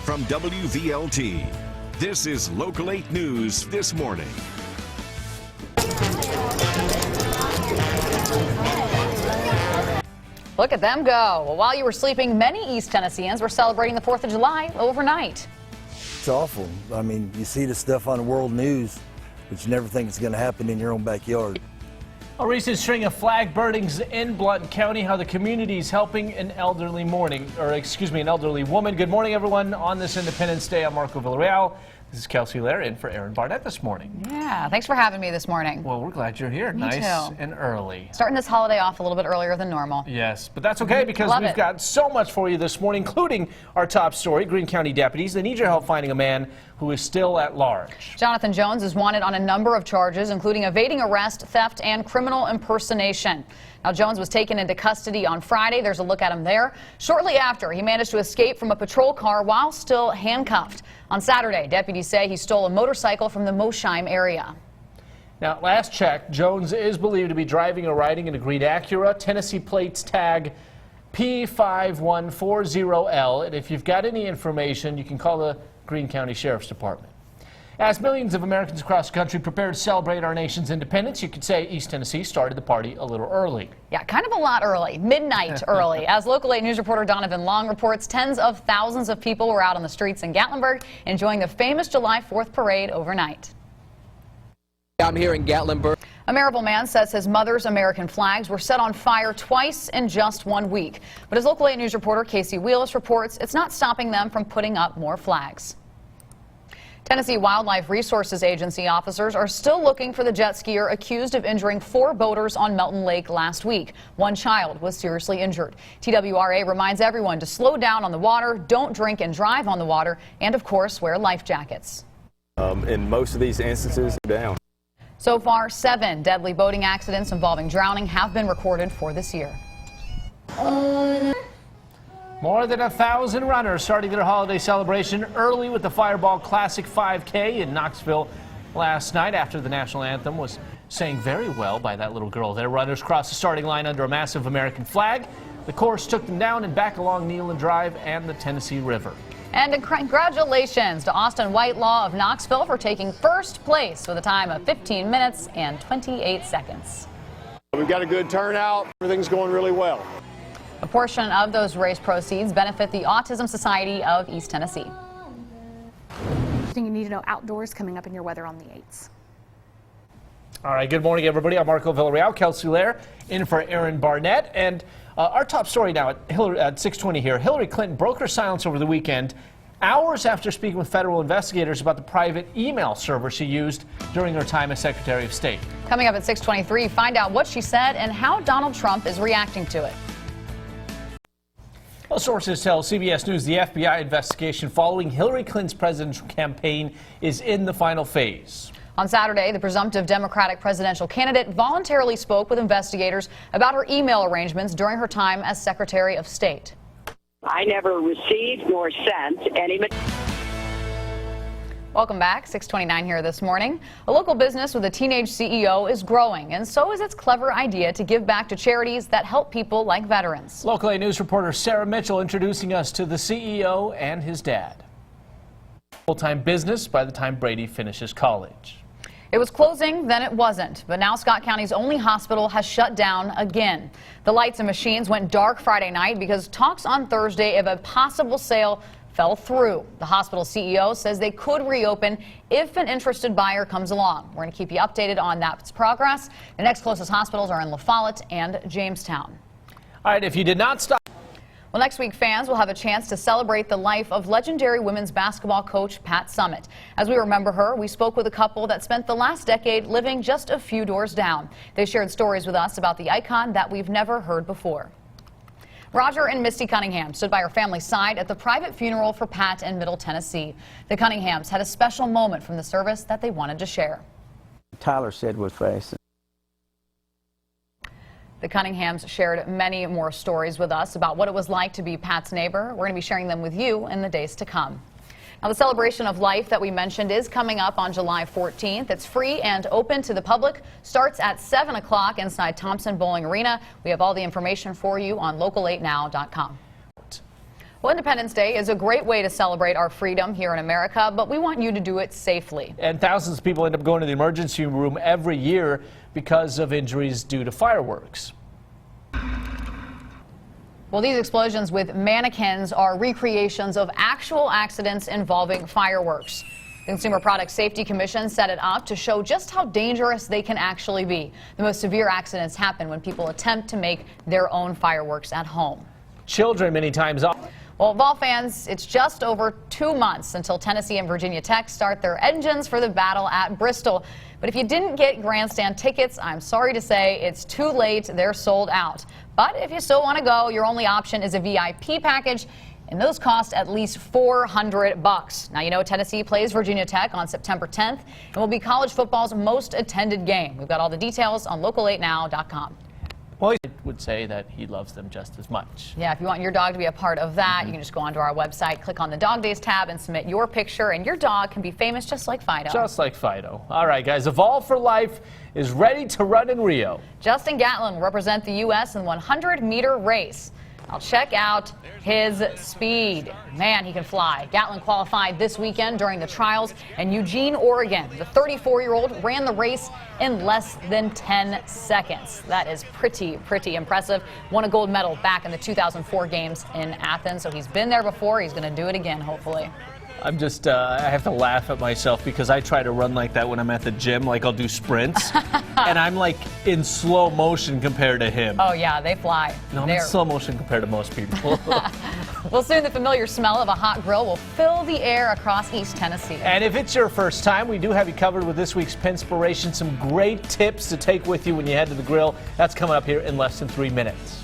from WVLT. This is Local 8 News this morning. Look at them go. Well, while you were sleeping, many East Tennesseans were celebrating the 4th of July overnight. It's awful. I mean, you see the stuff on the world news, but you never think it's going to happen in your own backyard. A recent string of flag burnings in Blount County, how the community is helping an elderly woman. Good morning, everyone. On this Independence Day, I'm Marco Villarreal. This is Kelsey Leyrer in for Aaron Barnett this morning. Yeah, thanks for having me this morning. Well, we're glad you're here. Me nice too. And early. Starting this holiday off a little bit earlier than normal. Yes, but that's okay because we've got so much for you this morning, including our top story. Greene County deputies, they need your help finding a man who is still at large. Jonathan Jones is wanted on a number of charges, including evading arrest, theft, and criminal impersonation. Now, Jones was taken into custody on Friday. There's a look at him there. Shortly after, he managed to escape from a patrol car while still handcuffed. On Saturday, deputies say he stole a motorcycle from the Mosheim area. Now, last check, Jones is believed to be driving or riding in a green Acura, Tennessee plates tag P5140L. And if you've got any information, you can call the Greene County Sheriff's Department. As millions of Americans across the country prepare to celebrate our nation's independence, you could say East Tennessee started the party a little early. Yeah, kind of a lot early, midnight early. As Local 8 News reporter Donovan Long reports, tens of thousands of people were out on the streets in Gatlinburg enjoying the famous July 4th parade overnight. I'm here in Gatlinburg. A Maryville man says his mother's American flags were set on fire twice in just 1 week. But as Local 8 News reporter Casey Wheelis reports, it's not stopping them from putting up more flags. Tennessee Wildlife Resources Agency officers are still looking for the jet skier accused of injuring 4 boaters on Melton Lake last week. 1 child was seriously injured. TWRA reminds everyone to slow down on the water, don't drink and drive on the water, and of course wear life jackets. In most of these instances, down. So far, 7 deadly boating accidents involving drowning have been recorded for this year. More than 1,000 runners starting their holiday celebration early with the Fireball Classic 5K in Knoxville last night after the national anthem was sang very well by that little girl. Their runners crossed the starting line under a massive American flag. The course took them down and back along Neyland Drive and the Tennessee River. And congratulations to Austin Whitelaw of Knoxville for taking first place with a time of 15 minutes and 28 seconds. We've got a good turnout. Everything's going really well. A portion of those race proceeds benefit the Autism Society of East Tennessee. You need to know outdoors coming up in your weather on the 8s. All right, good morning, everybody. I'm Marco Villarreal, Kelsey Leyrer in for Aaron Barnett. And our top story now at 6:20 here. Hillary Clinton broke her silence over the weekend, hours after speaking with federal investigators about the private email server she used during her time as Secretary of State. Coming up at 6:23, find out what she said and how Donald Trump is reacting to it. Well, sources tell CBS News the FBI investigation following Hillary Clinton's presidential campaign is in the final phase. On Saturday, the presumptive Democratic presidential candidate voluntarily spoke with investigators about her email arrangements during her time as Secretary of State. I never received nor sent any. Welcome back. 6:29 here this morning. A local business with a teenage CEO is growing, and so is its clever idea to give back to charities that help people like veterans. Local 8 News reporter Sarah Mitchell introducing us to the CEO and his dad. Full-time business by the time Brady finishes college. It was closing, then it wasn't. But now Scott County's only hospital has shut down again. The lights and machines went dark Friday night because talks on Thursday of a possible sale fell through. The hospital CEO says they could reopen if an interested buyer comes along. We're going to keep you updated on that progress. The next closest hospitals are in La Follette and Jamestown. All right, if you did not stop. Well, next week, fans will have a chance to celebrate the life of legendary women's basketball coach Pat Summitt. As we remember her, we spoke with a couple that spent the last decade living just a few doors down. They shared stories with us about the icon that we've never heard before. Roger and Misty Cunningham stood by her family's side at the private funeral for Pat in Middle Tennessee. The Cunninghams had a special moment from the service that they wanted to share. Tyler said was fast. The Cunninghams shared many more stories with us about what it was like to be Pat's neighbor. We're going to be sharing them with you in the days to come. Now, the celebration of life that we mentioned is coming up on July 14th. It's free and open to the public. Starts at 7 o'clock inside Thompson Bowling Arena. We have all the information for you on local8now.com. Well, Independence Day is a great way to celebrate our freedom here in America, but we want you to do it safely. And thousands of people end up going to the emergency room every year because of injuries due to fireworks. Well, these explosions with mannequins are recreations of actual accidents involving fireworks. The Consumer Product Safety Commission set it up to show just how dangerous they can actually be. The most severe accidents happen when people attempt to make their own fireworks at home. Children many times. Well, ball fans, it's just over 2 months until Tennessee and Virginia Tech start their engines for the battle at Bristol. But if you didn't get grandstand tickets, I'm sorry to say it's too late. They're sold out. But if you still want to go, your only option is a VIP package, and those cost at least $400. Now, you know Tennessee plays Virginia Tech on September 10th and will be college football's most attended game. We've got all the details on local8now.com. Well, he would say that he loves them just as much. Yeah, if you want your dog to be a part of that, you can just go onto our website, click on the Dog Days tab, and submit your picture, and your dog can be famous just like Fido. Just like Fido. All right, guys, Evolve for Life is ready to run in Rio. Justin Gatlin will represent the U.S. in 100-meter race. I'll check out his speed. Man, he can fly. Gatlin qualified this weekend during the trials in Eugene, Oregon. The 34-year-old ran the race in less than 10 seconds. That is pretty impressive. Won a gold medal back in the 2004 games in Athens, so he's been there before. He's going to do it again, hopefully. I'm just, I have to laugh at myself because I try to run like that when I'm at the gym. Like, I'll do sprints, and I'm like in slow motion compared to him. Oh, yeah, they fly. No, I'm in slow motion compared to most people. Well, soon the familiar smell of a hot grill will fill the air across East Tennessee. And if it's your first time, we do have you covered with this week's Pinspiration. Some great tips to take with you when you head to the grill. That's coming up here in less than 3 minutes.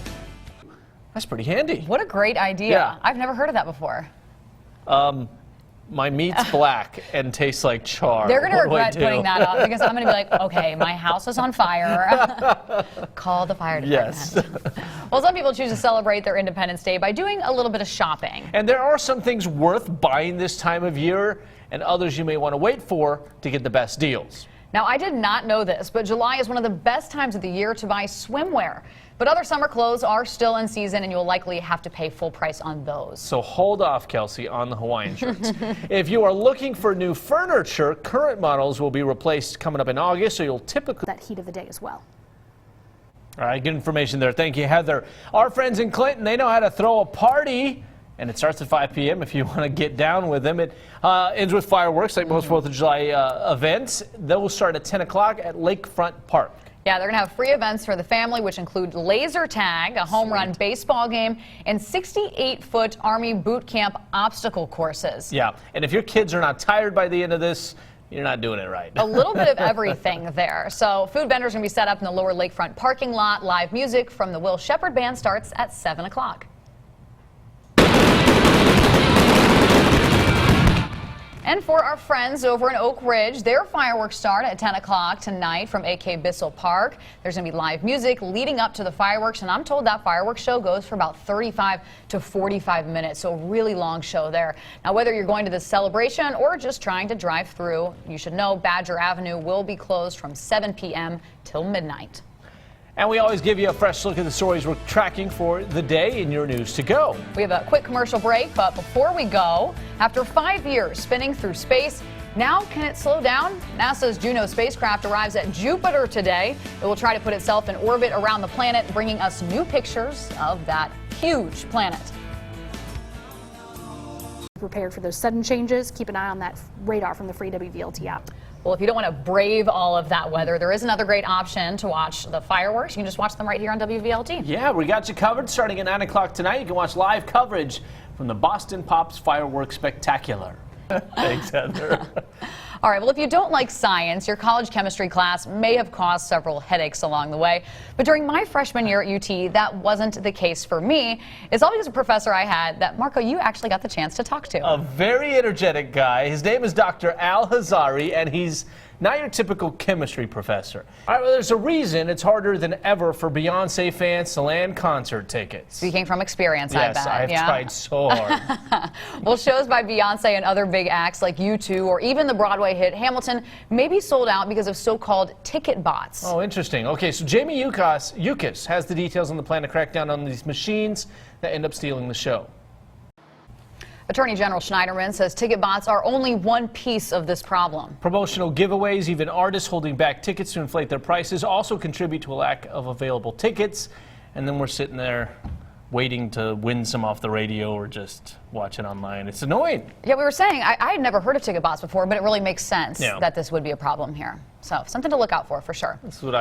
That's pretty handy. What a great idea. Yeah. I've never heard of that before. My meat's black and tastes like char. They're going to regret putting that up because I'm going to be like, okay, my house is on fire. Call the fire department. Yes. Well, some people choose to celebrate their Independence Day by doing a little bit of shopping. And there are some things worth buying this time of year and others you may want to wait for to get the best deals. Now, I did not know this, but July is one of the best times of the year to buy swimwear. But other summer clothes are still in season, and you'll likely have to pay full price on those. So hold off, Kelsey, on the Hawaiian shirts. If you are looking for new furniture, current models will be replaced coming up in August, so you'll typically... That heat of the day as well. All right, good information there. Thank you, Heather. Our friends in Clinton, they know how to throw a party. And it starts at 5 p.m. if you want to get down with them. It ends with fireworks like most 4th of July events. Those start at 10 o'clock at Lakefront Park. Yeah, they're going to have free events for the family, which include laser tag, a home run baseball game, and 68-foot Army boot camp obstacle courses. Yeah, and if your kids are not tired by the end of this, you're not doing it right. A little bit of everything there. So food vendors are going to be set up in the lower lakefront parking lot. Live music from the Will Shepherd Band starts at 7 o'clock. And for our friends over in Oak Ridge, their fireworks start at 10 o'clock tonight from AK Bissell Park. There's going to be live music leading up to the fireworks, and I'm told that fireworks show goes for about 35 to 45 minutes, so a really long show there. Now, whether you're going to this celebration or just trying to drive through, you should know Badger Avenue will be closed from 7 p.m. till midnight. And we always give you a fresh look at the stories we're tracking for the day in your news to go. We have a quick commercial break, but before we go, after 5 years spinning through space, now can it slow down? NASA's Juno spacecraft arrives at Jupiter today. It will try to put itself in orbit around the planet, bringing us new pictures of that huge planet. Prepared for those sudden changes. Keep an eye on that radar from the free WVLT app. Well, if you don't want to brave all of that weather, there is another great option to watch the fireworks. You can just watch them right here on WVLT. Yeah, we got you covered starting at 9 o'clock tonight. You can watch live coverage from the Boston Pops Fireworks Spectacular. Thanks, Heather. All right, well, if you don't like science, your college chemistry class may have caused several headaches along the way. But during my freshman year at UT, that wasn't the case for me. It's all because of a professor I had that, Marco, you actually got the chance to talk to. A very energetic guy. His name is Dr. Al Hazari, and he's not your typical chemistry professor. All right, well, there's a reason it's harder than ever for Beyonce fans to land concert tickets. Speaking from experience, I bet. Yes, I've tried so hard. Well, shows by Beyonce and other big acts like U2 or even the Broadway hit Hamilton may be sold out because of so-called ticket bots. Oh, interesting. Okay, so Jamie Yukas has the details on the plan to crack down on these machines that end up stealing the show. Attorney General Schneiderman says ticket bots are only one piece of this problem. Promotional giveaways, even artists holding back tickets to inflate their prices, also contribute to a lack of available tickets. And then we're sitting there waiting to win some off the radio or just watch it online. It's annoying. Yeah, we were saying, I had never heard of ticket bots before, but it really makes sense Yeah. that this would be a problem here. So something to look out for sure. That's what